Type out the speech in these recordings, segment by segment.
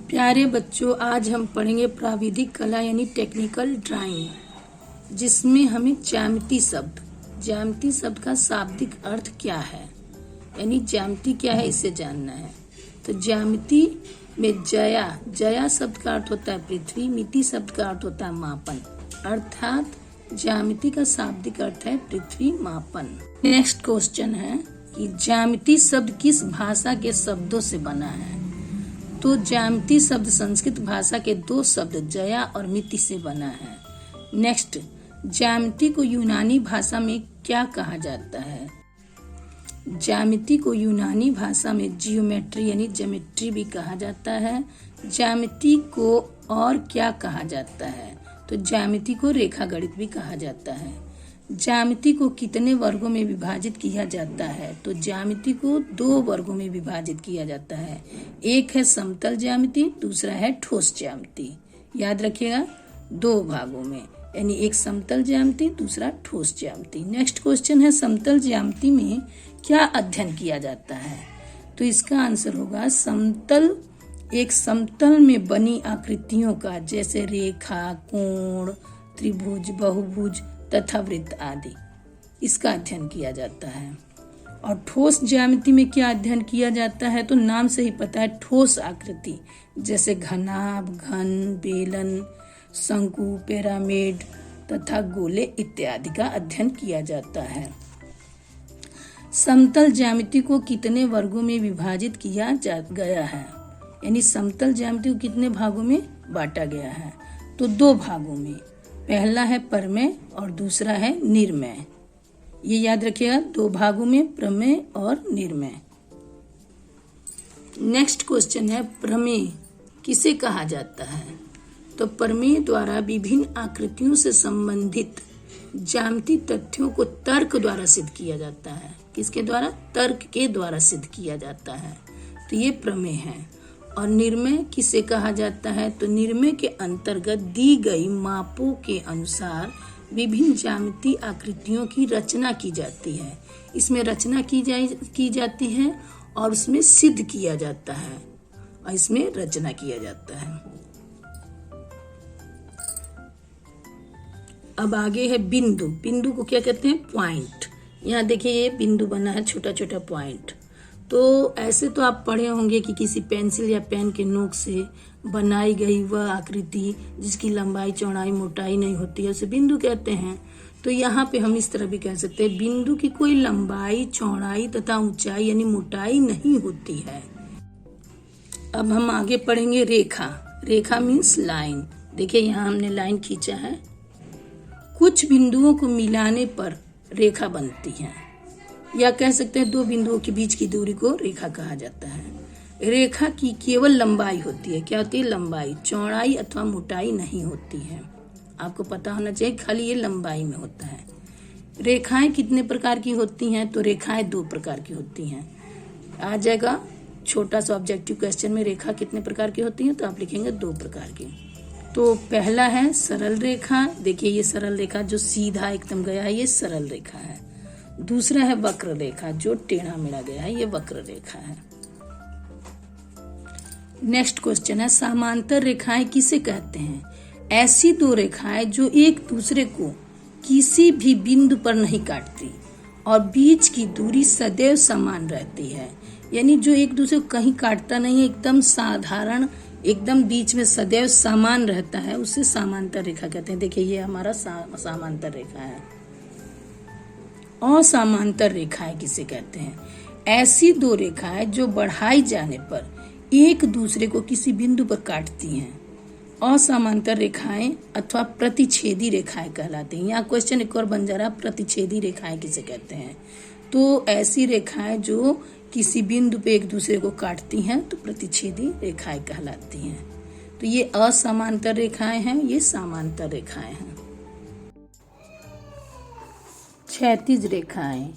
प्यारे बच्चों, आज हम पढ़ेंगे प्राविधिक कला यानी टेक्निकल ड्राइंग, जिसमें हमें ज्यामिति शब्द का शाब्दिक अर्थ क्या है, यानी ज्यामिति क्या है इसे जानना है। तो ज्यामिति में जया शब्द का अर्थ होता है पृथ्वी, मिति शब्द का अर्थ होता है मापन, अर्थात ज्यामिति का शाब्दिक अर्थ है पृथ्वी मापन। नेक्स्ट क्वेश्चन है कि ज्यामिति शब्द किस भाषा के शब्दों से बना है। तो ज्यामिति शब्द संस्कृत भाषा के दो शब्द जया और मिति से बना है। नेक्स्ट, ज्यामिति को यूनानी भाषा में क्या कहा जाता है। ज्यामिति को यूनानी भाषा में जियोमेट्री यानी ज्योमेट्री भी कहा जाता है। ज्यामिति को और क्या कहा जाता है। तो ज्यामिति को रेखा गणित भी कहा जाता है। ज्यामिति को कितने वर्गों में विभाजित किया जाता है। तो ज्यामिति को दो वर्गों में विभाजित किया जाता है। एक है समतल ज्यामिति, दूसरा है ठोस ज्यामिति। याद रखिएगा, दो भागों में, यानी एक समतल ज्यामिति, दूसरा ठोस ज्यामिति। नेक्स्ट क्वेश्चन है समतल ज्यामिति में क्या अध्ययन किया जाता है। तो इसका आंसर होगा समतल, एक समतल में बनी आकृतियों का, जैसे रेखा, कोण, त्रिभुज, बहुभुज तथा वृत्त आदि, इसका अध्ययन किया जाता है। और ठोस ज्यामिति में क्या अध्ययन किया जाता है। तो नाम से ही पता है, ठोस आकृति जैसे घनाभ, घन, बेलन, शंकु, पिरामिड तथा गोले इत्यादि का अध्ययन किया जाता है। समतल ज्यामिति को कितने वर्गों में विभाजित किया गया है, यानी समतल ज्यामिति को कितने भागों में बांटा गया है। तो दो भागों में, पहला है प्रमेय और दूसरा है निर्मेय। ये याद रखिएगा, दो भागों में, प्रमेय और निर्मेय। नेक्स्ट क्वेश्चन है प्रमेय किसे कहा जाता है। तो प्रमेय द्वारा विभिन्न आकृतियों से संबंधित ज्यामितीय तथ्यों को तर्क द्वारा सिद्ध किया जाता है। किसके द्वारा? तर्क के द्वारा सिद्ध किया जाता है। तो ये प्रमेय है। और निर्मेय किसे कहा जाता है। तो निर्मेय के अंतर्गत दी गई मापों के अनुसार विभिन्न ज्यामितीय आकृतियों की रचना की जाती है। इसमें रचना की जाती है और उसमें सिद्ध किया जाता है, और इसमें रचना किया जाता है। अब आगे है बिंदु। बिंदु को क्या कहते हैं? पॉइंट। यहाँ देखिए, ये बिंदु बना है, छोटा छोटा पॉइंट। तो ऐसे तो आप पढ़े होंगे कि किसी पेंसिल या पेन के नोक से बनाई गई वह आकृति जिसकी लंबाई, चौड़ाई, मोटाई नहीं होती है, उसे बिंदु कहते हैं। तो यहाँ पे हम इस तरह भी कह सकते हैं, बिंदु की कोई लंबाई, चौड़ाई तथा ऊंचाई यानी मोटाई नहीं होती है। अब हम आगे पढ़ेंगे रेखा। रेखा मीन्स लाइन। देखिए, यहाँ हमने लाइन खींचा है। कुछ बिंदुओं को मिलाने पर रेखा बनती है, या कह सकते हैं दो बिंदुओं के बीच की दूरी को रेखा कहा जाता है। रेखा की केवल लंबाई होती है। क्या होती है? लंबाई। चौड़ाई अथवा मोटाई नहीं होती है। आपको पता होना चाहिए, खाली ये लंबाई में होता है। रेखाएं कितने प्रकार की होती हैं। तो रेखाएं दो प्रकार की होती हैं। आ जाएगा छोटा सा ऑब्जेक्टिव क्वेश्चन में, रेखा कितने प्रकार की होती हैं। तो आप लिखेंगे दो प्रकार की। तो पहला है सरल रेखा। देखिए, ये सरल रेखा जो सीधा एकदम गया है, ये सरल रेखा है। दूसरा है वक्र रेखा, जो टेढ़ा मेढ़ा गया है, ये वक्र रेखा है। नेक्स्ट क्वेश्चन है समांतर रेखाएं किसे कहते हैं। ऐसी दो रेखाएं जो एक दूसरे को किसी भी बिंदु पर नहीं काटती और बीच की दूरी सदैव समान रहती है। यानी जो एक दूसरे को कहीं काटता नहीं है, एकदम साधारण, एकदम बीच में सदैव समान रहता है, उसे समांतर रेखा कहते हैं। देखिए, ये हमारा समांतर रेखा है। असमांतर रेखाएं किसे कहते हैं। ऐसी दो रेखाएं जो बढ़ाई जाने पर एक दूसरे को किसी बिंदु पर काटती हैं। असमांतर रेखाएं अथवा प्रतिच्छेदी रेखाएं कहलाती हैं। यहाँ क्वेश्चन एक और बन जा रहा है, प्रतिच्छेदी रेखाएं किसे कहते हैं। तो ऐसी रेखाएं जो किसी बिंदु पे एक दूसरे को काटती हैं, तो प्रतिच्छेदी रेखाएं कहलाती हैं। तो ये असमांतर रेखाएं हैं, ये समांतर रेखाएं हैं। क्षैतिज रेखाएं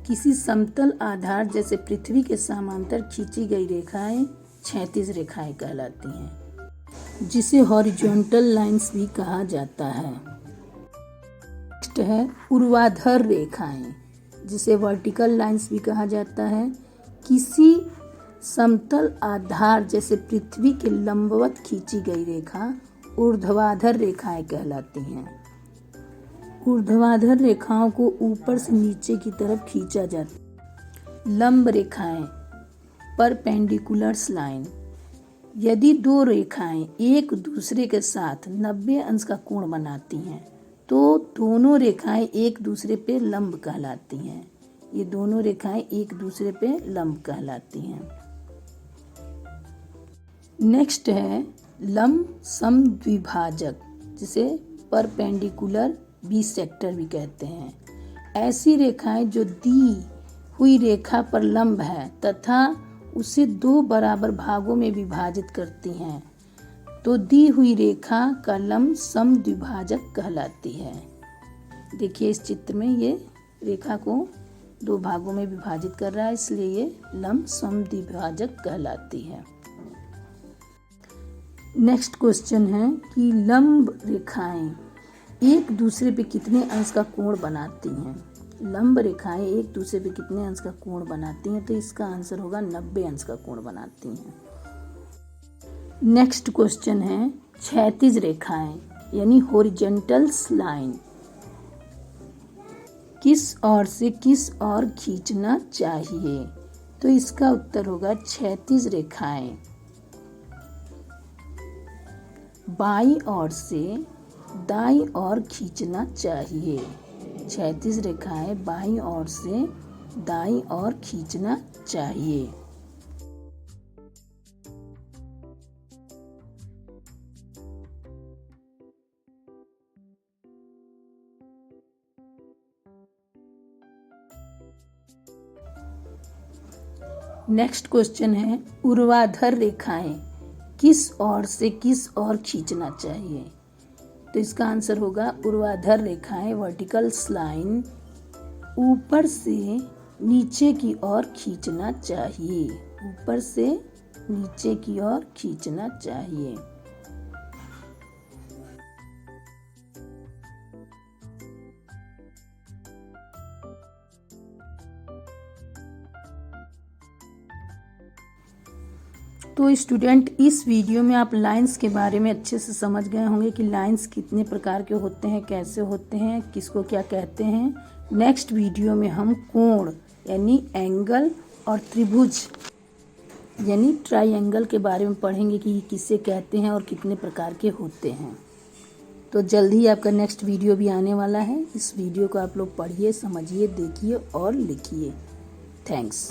किसी समतल आधार जैसे पृथ्वी के समांतर खींची गई रेखाएं क्षैतिज रेखाएं कहलाती हैं, जिसे हॉरिजॉन्टल लाइंस भी कहा जाता है। नेक्स्ट है ऊर्ध्वाधर रेखाएं, जिसे वर्टिकल लाइंस भी कहा जाता है। किसी समतल आधार जैसे पृथ्वी के लंबवत खींची गई रेखा ऊर्ध्वाधर रेखाएं कहलाती हैं। ऊर्ध्वाधर रेखाओं को ऊपर से नीचे की तरफ खींचा जाता है। लंब रेखाएं परपेंडिकुलर्स लाइन, यदि दो रेखाएं एक दूसरे के साथ 90 अंश का कोण बनाती हैं तो दोनों रेखाएं एक दूसरे पे लंब कहलाती हैं। ये दोनों रेखाएं एक दूसरे पे लंब कहलाती हैं। नेक्स्ट है लंब समद्विभाजक, जिसे परपेंडिकुलर बिसेक्टर भी कहते हैं। ऐसी रेखाएं जो दी हुई रेखा पर लंब है तथा उसे दो बराबर भागों में विभाजित करती हैं तो दी हुई रेखा का लंब समद्विभाजक कहलाती है। देखिए इस चित्र में ये रेखा को दो भागों में विभाजित कर रहा है, इसलिए ये लंब समद्विभाजक कहलाती है। नेक्स्ट क्वेश्चन है कि लंब रेखाएं एक दूसरे पे कितने अंश का कोण बनाती हैं। लंब रेखाएं एक दूसरे पे कितने अंश का कोण बनाती हैं, तो इसका आंसर होगा 90 अंश का कोण बनाती हैं। नेक्स्ट क्वेश्चन है क्षैतिज रेखाएं यानी हॉरिजॉन्टल लाइन किस ओर से किस ओर खींचना चाहिए, तो इसका उत्तर होगा क्षैतिज रेखाएं बाईं ओर से दाईं ओर खींचना चाहिए। क्षैतिज रेखाएं बाईं ओर से दाईं ओर खींचना चाहिए। नेक्स्ट क्वेश्चन है ऊर्ध्वाधर रेखाएं किस ओर से किस ओर खींचना चाहिए, तो इसका आंसर होगा ऊर्ध्वाधर रेखाएं वर्टिकल लाइन ऊपर से नीचे की ओर खींचना चाहिए। ऊपर से नीचे की ओर खींचना चाहिए। तो स्टूडेंट इस वीडियो में आप लाइंस के बारे में अच्छे से समझ गए होंगे कि लाइंस कितने प्रकार के होते हैं, कैसे होते हैं, किसको क्या कहते हैं। नेक्स्ट वीडियो में हम कोण यानी एंगल और त्रिभुज यानी ट्रायंगल के बारे में पढ़ेंगे कि किसे कहते हैं और कितने प्रकार के होते हैं। तो जल्दी ही आपका नेक्स्ट वीडियो भी आने वाला है। इस वीडियो को आप लोग पढ़िए, समझिए, देखिए और लिखिए। थैंक्स।